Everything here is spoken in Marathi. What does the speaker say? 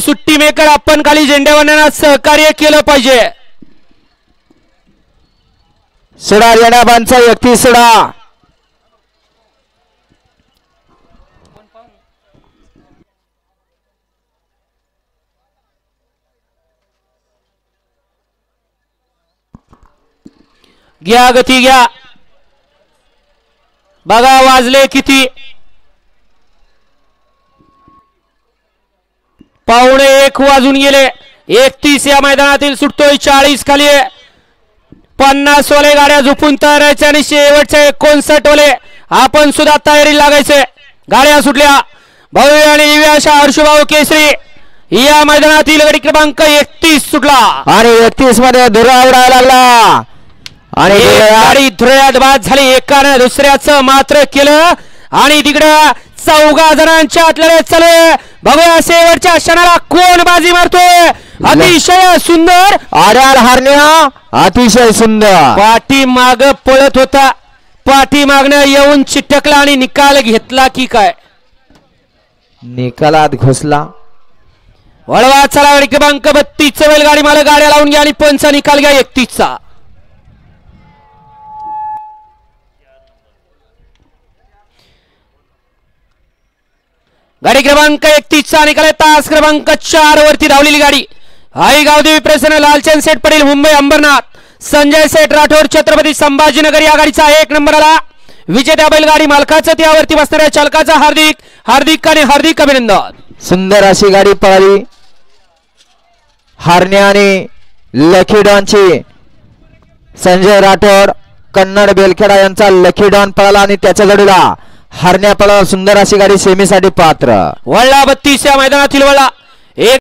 सुट्टी मेकर आपण खाली झेंडेवाल्यांना सहकार्य केलं पाहिजे। सोडा येणाबांचा व्यक्ती सोडा। घ्या गती घ्या। बघा वाजले किती, 1:15 वाजून गेले। 31 या मैदानातील सुटतोय 40 खाली। 50 वाले गाड्या झोपून तयार राहायच्या आणि शेवटचे 59 वाले आपण सुद्धा तयारी लागायचे। गाड्या सुटल्या। भव्य आणि दिव्य अशा हर्षभाऊ केसरी या मैदानातील गाडी क्रमांक 31 सुटला आणि 31 मध्ये धुरा उडायला लागला आणि गाडी धुऱ्यात बाद झाली। एकाने दुसऱ्याचं मात्र केलं आणि तिकडे 4 जणांच्या आतले चले। बघूया शेवटच्या क्षणाला कोण बाजी मारतोय। अतिशय सुंदर आड्याल हरण्या, अतिशय सुंदर पाठी माग पळत होता, पाठी मागणं येऊन चिटकला आणि निकाल घेतला की काय, निकालात घुसला। वळवा चला गाडी क्रमांक 32 बैलगाडी मला गाड्या लावून घ्या आणि पंच निकाल घ्या 31 चा। गाडी क्रमांक 31 चा निकाल तास क्रमांक 4 वरती धावलेली गाडी आई गावदेवी प्रसन्न लालचंद सेठ पटेल मुंबई अंबरनाथ, संजय सेठ राठोड छत्रपती संभाजीनगर या गाडीचा 1 नंबर आला। विजेत्या बैलगाडी मालकाचं त्यावरती बसणाऱ्या चालकाचा हार्दिक हार्दिक आणि हार्दिक अभिनंदन। सुंदर अशी गाडी पळाली। हरण्या आणि लकी डॉनची संजय राठोड कन्नड बेलखेडा यांचा लकी डॉन पळाला आणि त्याच्या गाडीला हरण्या पळाला। सुंदर अशी गाडी सेमीसाठी पात्र। वळला 32 या मैदानातील वळला एक